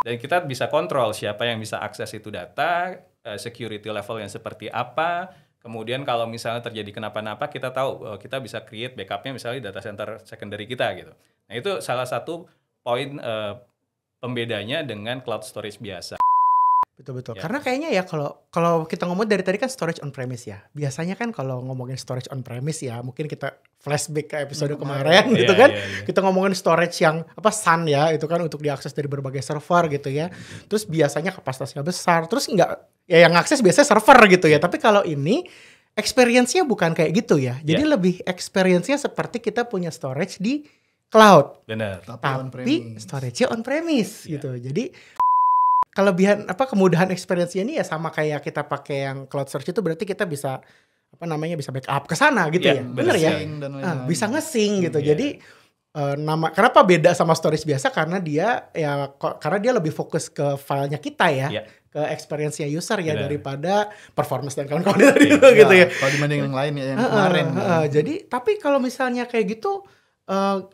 Dan kita bisa kontrol siapa yang bisa akses itu data, security level yang seperti apa. Kemudian kalau misalnya terjadi kenapa-napa, kita tahu kita bisa create backupnya misalnya di data center secondary kita gitu. Nah itu salah satu poin pembedanya dengan cloud storage biasa. Betul-betul. Ya. Karena kayaknya ya kalau kita ngomong dari tadi kan storage on premise ya. Biasanya kan kalau ngomongin storage on premise ya, mungkin kita flashback ke episode kemarin gitu kan. Kita ngomongin storage yang SAN ya, itu kan untuk diakses dari berbagai server gitu ya. Terus biasanya kapasitasnya besar. Terus yang akses biasanya server gitu ya. Tapi kalau ini experience-nya bukan kayak gitu ya. Jadi lebih experience-nya seperti kita punya storage di cloud. Benar. Tapi storage-nya on premise gitu. Jadi kemudahan experience-nya ini ya sama kayak kita pakai yang cloud storage itu, berarti kita bisa bisa backup ke sana gitu ya. Bener ya? Bisa nge-sync gitu. Jadi kenapa beda sama storage biasa, karena dia lebih fokus ke filenya kita ya. Ke experience-nya user ya, daripada performance dan kawan-kawan tadi gitu ya. Kalau dibanding yang lain ya yang kemarin. Jadi tapi kalau misalnya kayak gitu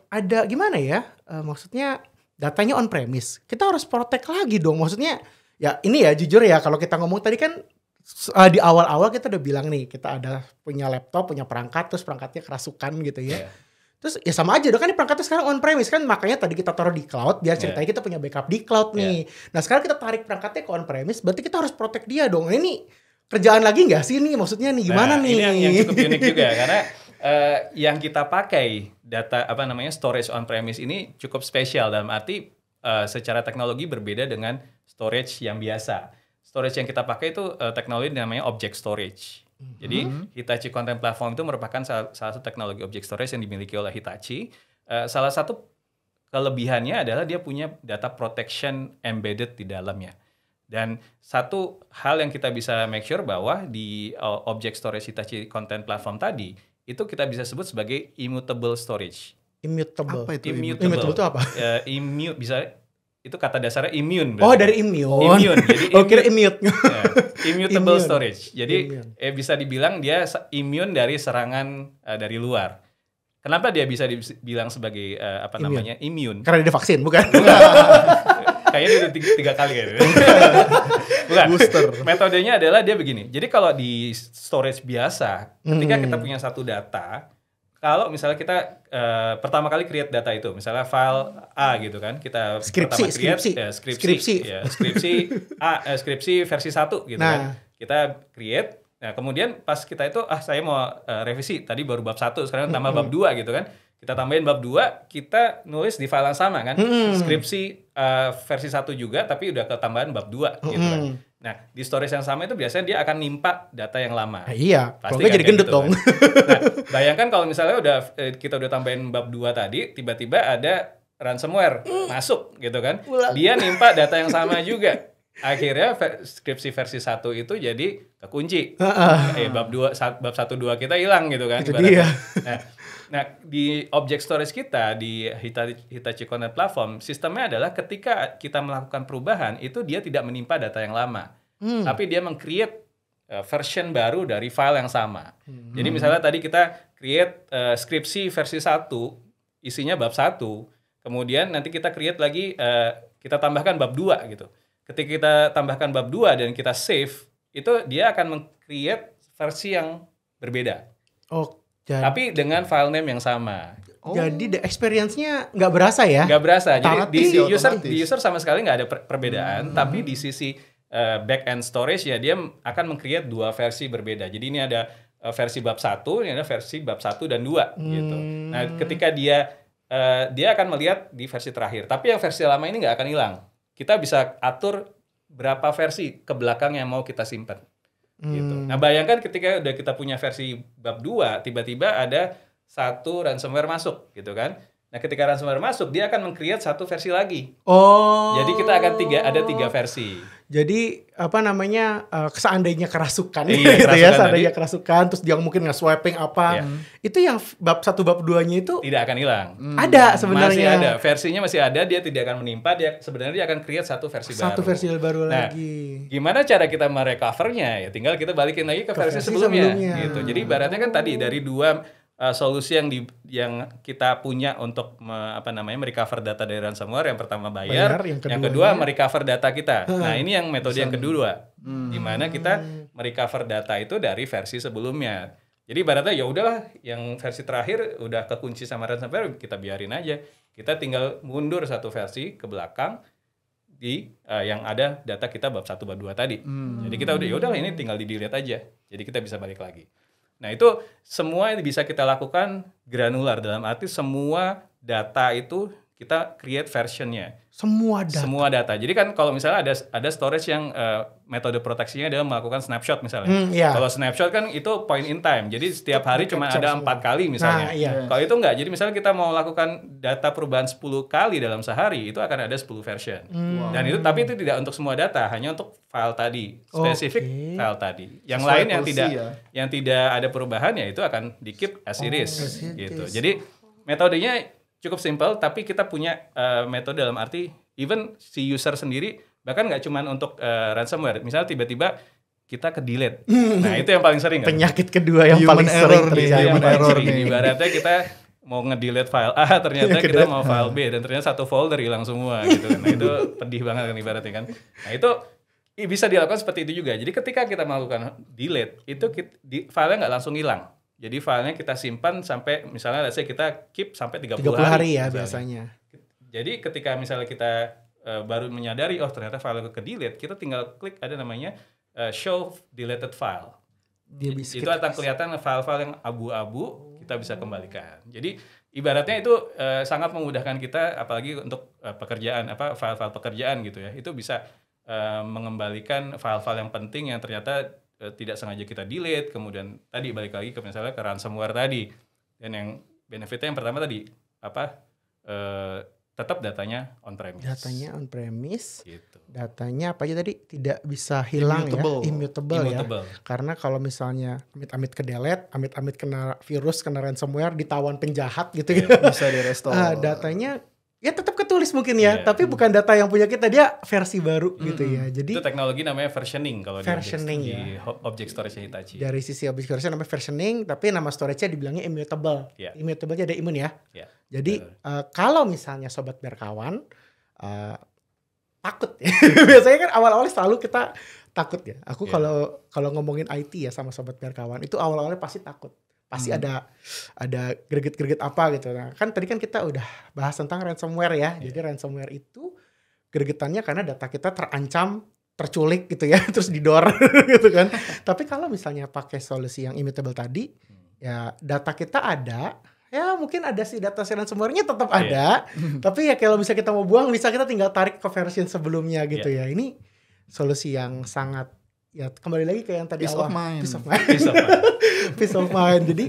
ada gimana ya? Maksudnya datanya on premise, kita harus protect lagi dong. Maksudnya ya ini ya jujur ya, kalau kita ngomong tadi kan di awal-awal kita udah bilang nih, kita ada punya laptop, punya perangkat, terus perangkatnya kerasukan gitu ya. Terus ya sama aja dong kan, ini perangkatnya sekarang on premise kan, makanya tadi kita taruh di cloud biar ceritanya kita punya backup di cloud nih. Nah sekarang kita tarik perangkatnya ke on premise, berarti kita harus protect dia dong. Ini kerjaan lagi nggak sih nih? Maksudnya nih gimana nih? Ini yang cukup unik juga karena yang kita pakai data storage on premise ini cukup spesial, dalam arti secara teknologi berbeda dengan storage yang biasa. Storage yang kita pakai itu teknologi namanya object storage. Jadi Hitachi Content Platform itu merupakan salah satu teknologi object storage yang dimiliki oleh Hitachi. Salah satu kelebihannya adalah dia punya data protection embedded di dalamnya. Dan satu hal yang kita bisa make sure bahwa di object storage Hitachi Content Platform tadi, itu kita bisa sebut sebagai immutable storage. Immutable. Apa itu? Immutable itu apa? Itu kata dasarnya immune. Berarti. Oh, dari immune. Immune. Jadi kira immute. Immutable storage. Jadi bisa dibilang dia immune dari serangan dari luar. Kenapa dia bisa dibilang sebagai immune? Karena dia vaksin, bukan? Kayaknya udah 3 kali kayaknya. Bukan. Booster. Metodenya adalah dia begini. Jadi kalau di storage biasa, ketika kita punya satu data, kalau misalnya kita pertama kali create data itu, misalnya file A gitu kan, kita pertama create skripsi versi 1 gitu kan. Kita create, nah kemudian pas kita itu saya mau revisi, tadi baru bab 1, sekarang tambah bab 2 gitu kan. Kita tambahin bab 2, kita nulis di file yang sama kan. Skripsi versi 1 juga, tapi udah ketambahan bab 2 gitu kan. Nah, di storage yang sama itu biasanya dia akan nimpa data yang lama. Iya, pasti kalau jadi gendut gitu, dong. Kan? Nah, bayangkan kalau misalnya kita udah tambahin bab 2 tadi, tiba-tiba ada ransomware masuk gitu kan. Dia nimpa data yang sama juga. Akhirnya skripsi versi 1 itu jadi kekunci. Bab 1 2 kita hilang gitu kan. Itu dia. Nah, di object storage kita di Hitachi Content Platform, sistemnya adalah ketika kita melakukan perubahan itu dia tidak menimpa data yang lama, tapi dia meng-create version baru dari file yang sama. Jadi misalnya tadi kita create skripsi versi 1, isinya bab 1, kemudian nanti kita create lagi, kita tambahkan bab 2 gitu. Ketika kita tambahkan bab 2 dan kita save, itu dia akan meng-create versi yang berbeda. Tapi dengan file name yang sama. Jadi experience-nya nggak berasa ya? Nggak berasa. Jadi di user sama sekali nggak ada perbedaan. Tapi di sisi back-end storage ya dia akan meng-create 2 versi berbeda. Jadi ini ada versi bab 1, ini ada versi bab 1 dan 2 gitu. Nah ketika dia akan melihat di versi terakhir. Tapi yang versi lama ini nggak akan hilang. Kita bisa atur berapa versi ke belakang yang mau kita simpan. Gitu. Nah bayangkan ketika udah kita punya versi bab 2, tiba-tiba ada satu ransomware masuk gitu kan. Nah ketika ransomware masuk, dia akan meng-create satu versi lagi. Jadi kita akan ada 3 versi. Jadi seandainya kerasukan gitu ya, seandainya kerasukan, terus dia mungkin nge-swiping apa, itu yang bab 1 bab 2-nya itu tidak akan hilang. Ada sebenarnya. Masih ada, versinya masih ada, dia tidak akan menimpa, dia akan create satu versi baru. Satu versi baru lagi. Gimana cara kita merecovernya? Ya tinggal kita balikin lagi ke versi sebelumnya. Gitu. Jadi ibaratnya kan tadi dari 2 solusi yang kita punya untuk merecover data dari ransomware. Yang pertama bayar, yang kedua merecover data kita. Nah, ini yang metode yang kedua, di mana kita merecover data itu dari versi sebelumnya. Jadi ibaratnya ya udahlah, yang versi terakhir udah kekunci sama ransomware, kita biarin aja. Kita tinggal mundur satu versi ke belakang di yang ada data kita bab 1 bab 2 tadi. Jadi kita udah ya udahlah, ini tinggal di-delete aja. Jadi kita bisa balik lagi. Nah, itu semua bisa kita lakukan granular, dalam arti semua data itu kita create versionnya. Semua data. Jadi kan kalau misalnya ada storage yang metode proteksinya adalah melakukan snapshot misalnya. Kalau snapshot kan itu point in time. Jadi setiap hari cuma ada 4 kali misalnya. Kalau itu enggak. Jadi misalnya kita mau lakukan data perubahan 10 kali dalam sehari, itu akan ada 10 version. Dan itu, tapi itu tidak untuk semua data, hanya untuk file tadi, spesifik file tadi. Yang lain yang tidak ada perubahan ya itu akan di keep as it is gitu. Jadi metodenya cukup simple, tapi kita punya metode dalam arti even si user sendiri, bahkan nggak cuma untuk ransomware. Misalnya tiba-tiba kita ke delete. Nah, itu yang paling sering. Penyakit kedua yang paling sering terjadi. Ibaratnya kita mau nge-delete file A, ternyata kita mau file B, dan ternyata satu folder hilang semua gitu. Nah, itu pedih banget kan ibaratnya kan. Nah, itu bisa dilakukan seperti itu juga. Jadi ketika kita melakukan delete, itu filenya nggak langsung hilang. Jadi filenya kita simpan sampai misalnya let's say kita keep sampai 30 hari ya misalnya. Biasanya. Jadi ketika misalnya kita baru menyadari ternyata file ke delete, kita tinggal klik ada namanya show deleted file. Itu akan kelihatan file-file yang abu-abu, kita bisa kembalikan. Jadi ibaratnya itu sangat memudahkan kita, apalagi untuk file-file pekerjaan gitu ya. Itu bisa mengembalikan file-file yang penting yang ternyata tidak sengaja kita delete, kemudian tadi balik lagi ke misalnya ke ransomware tadi. Dan yang benefitnya yang pertama tadi tetap datanya on premise. Datanya on premise. Gitu. Datanya apa aja tadi tidak bisa hilang, immutable ya. Karena kalau misalnya amit-amit ke delete, amit-amit kena virus, kena ransomware, ditawan penjahat gitu ya. Bisa di-restore. Datanya ya tetap ketulis mungkin ya, tapi bukan data yang punya kita, dia versi baru gitu ya. Jadi itu teknologi namanya versioning kalau di object storage Hitachi. Dari sisi object storage namanya versioning, tapi nama storage-nya dibilangnya immutable. Immutable-nya ada imun ya. Jadi kalau misalnya sobat berkawan takut ya. Biasanya kan awal-awal selalu kita takut ya. Aku kalau ngomongin IT ya sama sobat berkawan, itu awal-awalnya pasti takut. Pasti ada greget-greget apa gitu. Nah, kan tadi kan kita udah bahas tentang ransomware ya. Jadi ransomware itu gregetannya karena data kita terancam, terculik gitu ya, terus didor gitu kan. Tapi kalau misalnya pakai solusi yang immutable tadi, ya data kita ada, ya mungkin ada sih data ransomware-nya tetap ada. Tapi ya kalau misalnya kita mau buang, bisa kita tinggal tarik ke version sebelumnya gitu ya. Ini solusi yang sangat, ya kembali lagi ke yang tadi Peace of mind. Peace of mind. Jadi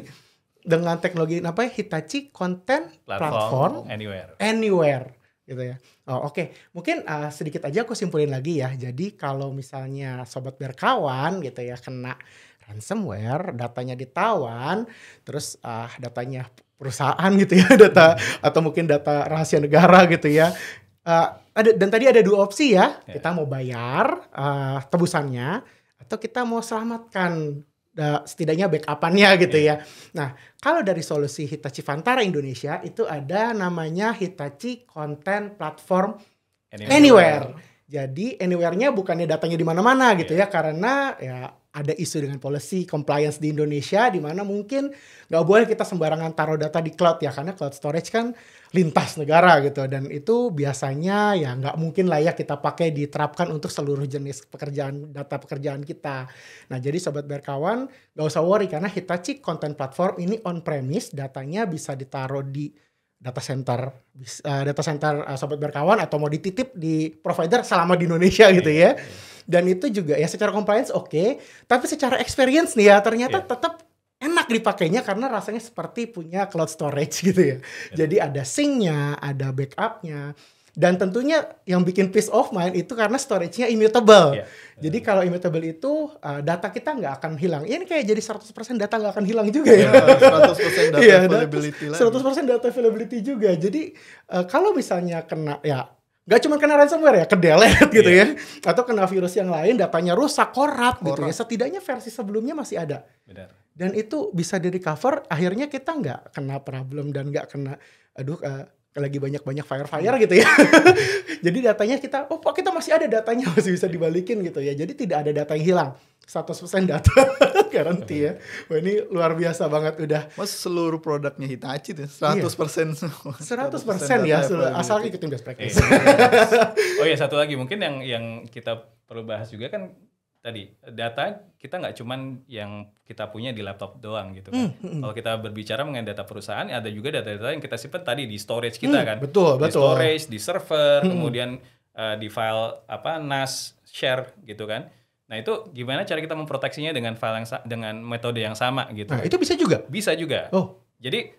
dengan teknologi Hitachi Content Platform Anywhere gitu ya. Oke. Mungkin sedikit aja aku simpulin lagi ya. Jadi kalau misalnya sobat berkawan gitu ya kena ransomware, datanya ditawan, terus datanya perusahaan gitu ya, data atau mungkin data rahasia negara gitu ya. Dan tadi ada dua opsi ya, kita mau bayar tebusannya atau kita mau selamatkan setidaknya backup-annya gitu ya. Nah, kalau dari solusi Hitachi Vantara Indonesia itu ada namanya Hitachi Content Platform Anywhere. Jadi anywhere-nya bukannya datanya di mana-mana gitu ya, karena ya ada isu dengan policy compliance di Indonesia di mana mungkin nggak boleh kita sembarangan taruh data di cloud ya, karena cloud storage kan lintas negara gitu, dan itu biasanya ya nggak mungkin layak kita pakai diterapkan untuk seluruh jenis data pekerjaan kita. Nah, jadi sobat berkawan nggak usah worry karena Hitachi Content Platform ini on premise, datanya bisa ditaruh di data center sobat berkawan atau mau dititip di provider selama di Indonesia gitu ya. Dan itu juga ya secara compliance oke, tapi secara experience nih ya ternyata tetap enak dipakainya karena rasanya seperti punya cloud storage gitu ya. Jadi ada sync-nya, ada backup-nya. Dan tentunya yang bikin peace of mind itu karena storage-nya immutable. Jadi kalau immutable itu data kita nggak akan hilang. Ini kayak jadi 100% data nggak akan hilang juga ya. 100% data availability lagi. 100% data availability juga. Jadi kalau misalnya kena nggak cuma kena ransomware ya, ke delete gitu ya. Atau kena virus yang lain, datanya rusak, korup gitu ya. Setidaknya versi sebelumnya masih ada. Benar. dan itu bisa di recover, akhirnya kita nggak kena problem dan nggak kena lagi banyak fire gitu ya. Jadi datanya kita masih ada datanya, masih bisa dibalikin gitu ya. Jadi tidak ada data yang hilang. 100% data garanti ya. Wah, ini luar biasa banget udah. Mas seluruh produknya Hitachi tuh 100% semua. 100% ya, asal ikutin best practice. Oh ya, satu lagi mungkin yang kita perlu bahas juga kan tadi data kita nggak cuman yang kita punya di laptop doang gitu kan. Kalau kita berbicara mengenai data perusahaan, ada juga data-data yang kita simpan tadi di storage kita kan. Betul. Di storage, di server, kemudian di file NAS share gitu kan. Nah itu gimana cara kita memproteksinya dengan file dengan metode yang sama gitu. Nah itu bisa juga? Bisa juga. Oh. Jadi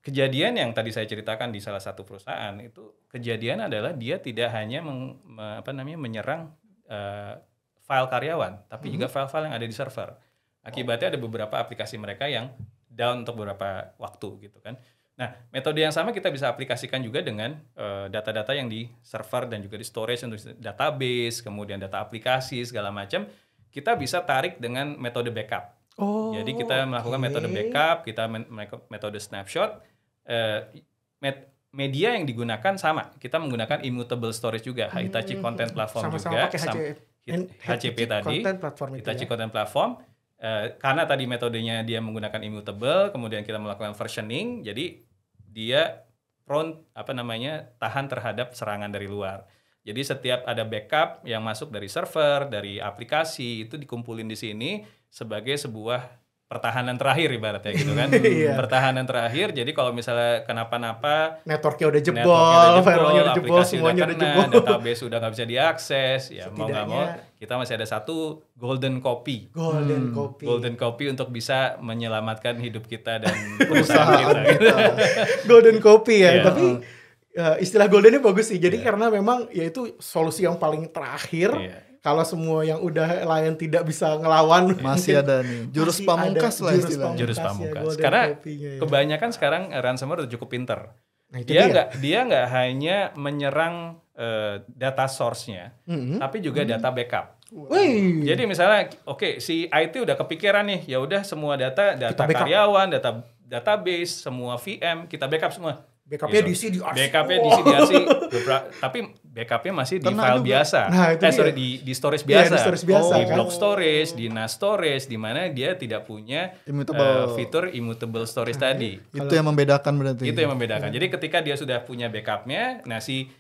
kejadian yang tadi saya ceritakan di salah satu perusahaan itu kejadian adalah dia tidak hanya menyerang file karyawan, tapi juga file-file yang ada di server. Akibatnya ada beberapa aplikasi mereka yang down untuk beberapa waktu gitu kan. Nah, metode yang sama kita bisa aplikasikan juga dengan data-data yang di server dan juga di storage untuk database, kemudian data aplikasi segala macam. Kita bisa tarik dengan metode backup. Jadi kita melakukan metode backup, kita metode snapshot. Media yang digunakan sama. Kita menggunakan immutable storage juga, Hitachi Content Platform sama-sama juga. Pakai HCP tadi, Hitachi Content Platform. Karena tadi metodenya dia menggunakan immutable, kemudian kita melakukan versioning, jadi dia tahan terhadap serangan dari luar. Jadi setiap ada backup yang masuk dari server, dari aplikasi itu dikumpulin di sini sebagai sebuah pertahanan terakhir ibaratnya gitu kan. Pertahanan terakhir, jadi kalau misalnya kenapa-napa, networknya udah jebol, firewallnya udah jebol, semuanya udah jebol, database udah nggak bisa diakses, ya mau nggak mau kita masih ada satu golden copy untuk bisa menyelamatkan hidup kita dan perusahaan kita. Golden copy ya, tapi istilah goldennya bagus sih. Jadi karena memang ya itu solusi yang paling terakhir. Kalau semua yang udah lain tidak bisa ngelawan, masih ada nih jurus pamungkas lah istilahnya. Jurus pamungkas. Karena kebanyakan sekarang ransomware udah cukup pinter. Nah, dia nggak hanya menyerang data source-nya, tapi juga data backup. Jadi misalnya, si IT udah kepikiran nih, ya udah semua data karyawan, database, semua VM kita backup semua. Backupnya diisi di arsip. Tapi backupnya masih di file biasa. Nah, di storage biasa. Di kan? block storage, di NAS storage, di mana dia tidak punya fitur immutable storage tadi. Itu yang membedakan berarti. Itu yang membedakan. Jadi ketika dia sudah punya backupnya, nah si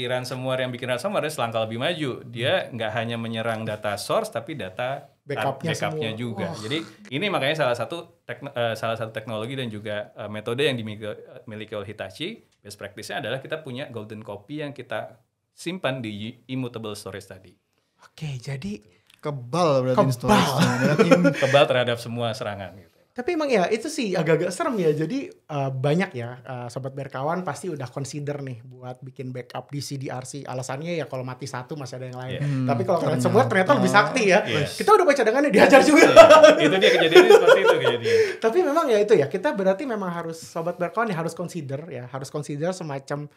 ransomware yang bikin ransomware selangkah lebih maju. Dia nggak hanya menyerang data source, tapi data backupnya juga. Jadi ini makanya salah satu teknologi dan juga metode yang dimiliki oleh Hitachi. Best practice-nya adalah kita punya golden copy yang kita simpan di immutable storage tadi. Oke, jadi kebal berarti storage-nya. Kebal terhadap semua serangan gitu. Tapi emang ya itu sih agak-agak serem ya. Jadi banyak ya sobat berkawan pasti udah consider nih buat bikin backup di CDRC. Alasannya ya kalau mati satu masih ada yang lain. Tapi kalau kalian semua ternyata lebih sakti ya. Kita udah baca cadangannya dihajar juga. Itu dia kejadiannya seperti itu kejadiannya. Tapi memang ya itu ya, kita berarti memang harus sobat berkawan ya harus consider semacam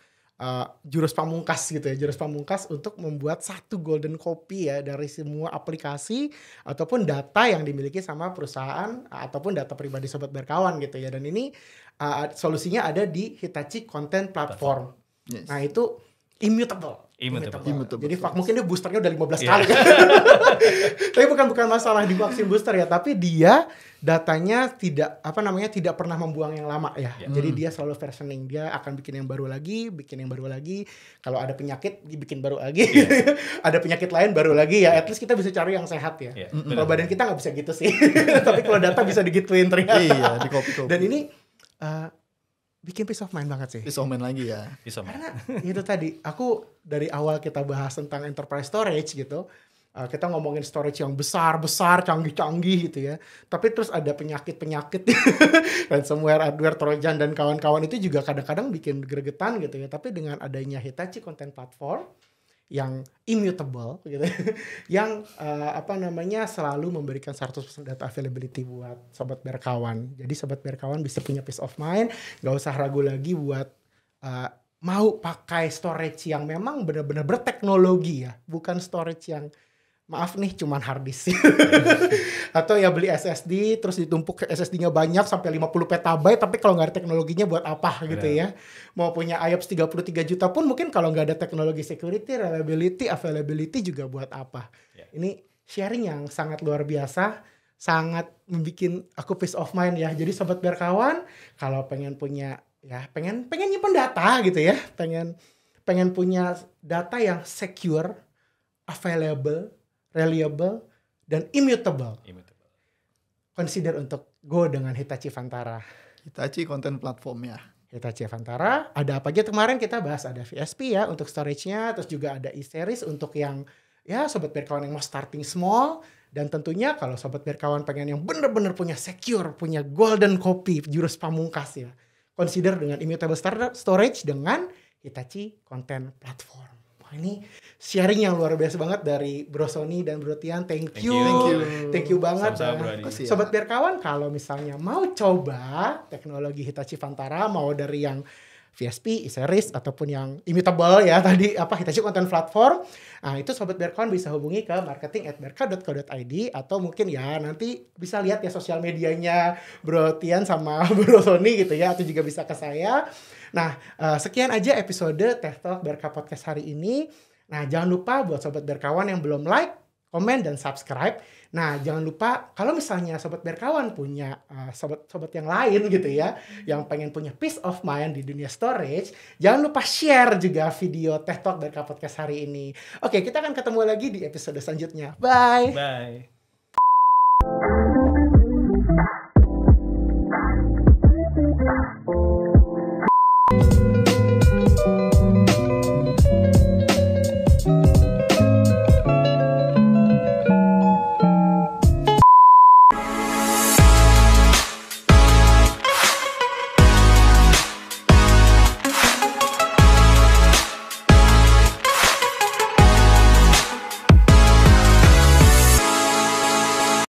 jurus pamungkas gitu ya, jurus pamungkas untuk membuat satu golden copy ya dari semua aplikasi ataupun data yang dimiliki sama perusahaan ataupun data pribadi sobat berkawan gitu ya. Dan ini solusinya ada di Hitachi Content Platform. Yes. Nah itu immutable. Jadi mungkin dia boosternya udah 15 kali. Tapi bukan masalah di vaksin booster ya, tapi dia datanya tidak pernah membuang yang lama ya. Jadi dia selalu versioning, dia akan bikin yang baru lagi. Kalau ada penyakit dibikin baru lagi. Ada penyakit lain baru lagi ya. At least kita bisa cari yang sehat ya. Kalau badan kita nggak bisa gitu sih. Tapi kalau data bisa digituin ternyata. Iya, di copy. Dan ini bikin peace of mind banget sih. Peace of mind lagi ya. Karena itu tadi, aku dari awal kita bahas tentang enterprise storage gitu, kita ngomongin storage yang besar-besar, canggih-canggih gitu ya. Tapi terus ada penyakit-penyakit, ransomware, adware, trojan, dan kawan-kawan itu juga kadang-kadang bikin gregetan gitu ya. Tapi dengan adanya Hitachi Content Platform, yang immutable gitu, yang selalu memberikan 100% data availability buat sobat berkawan. Jadi sobat berkawan bisa punya peace of mind, nggak usah ragu lagi buat mau pakai storage yang memang benar-benar berteknologi ya, bukan storage yang maaf nih cuman hard disk. Atau ya beli SSD terus ditumpuk SSD-nya banyak sampai 50 petabyte tapi kalau nggak ada teknologinya buat apa gitu ya. Mau punya IOPS 33 juta pun mungkin kalau nggak ada teknologi security, reliability, availability juga buat apa. Ini sharing yang sangat luar biasa, sangat membuat aku peace of mind ya. Jadi sobat berkawan, kalau pengen punya ya pengen nyimpen data gitu ya, pengen punya data yang secure, available, reliable, dan immutable. Consider untuk go dengan Hitachi Vantara. Hitachi Content Platform ya. Hitachi Vantara, ada apa aja kemarin kita bahas, ada VSP ya untuk storage-nya, terus juga ada E-Series untuk yang ya sobat berkawan yang mau starting small, dan tentunya kalau sobat berkawan pengen yang bener-bener punya secure, punya golden copy, jurus pamungkas ya, consider dengan immutable storage dengan Hitachi Content Platform. Wah, ini sharing yang luar biasa banget dari Bro Sony dan Bro Tian. Thank you banget. Sobat berkawan, kalau misalnya mau coba teknologi Hitachi Vantara, mau dari yang VSP, E-Series ataupun yang immutable ya tadi Hitachi Content Platform. Nah, itu sobat berkawan bisa hubungi ke marketing@berka.co.id atau mungkin ya nanti bisa lihat ya sosial medianya Bro Tian sama Bro Sony gitu ya, atau juga bisa ke saya. Nah, sekian aja episode Tech Talk Berka Podcast hari ini. Nah, jangan lupa buat sobat berkawan yang belum like, komen, dan subscribe. Nah, jangan lupa kalau misalnya sobat berkawan punya sobat-sobat yang lain gitu ya, yang pengen punya peace of mind di dunia storage, jangan lupa share juga video Tech Talk Berka Podcast hari ini. Oke, kita akan ketemu lagi di episode selanjutnya. Bye! Bye!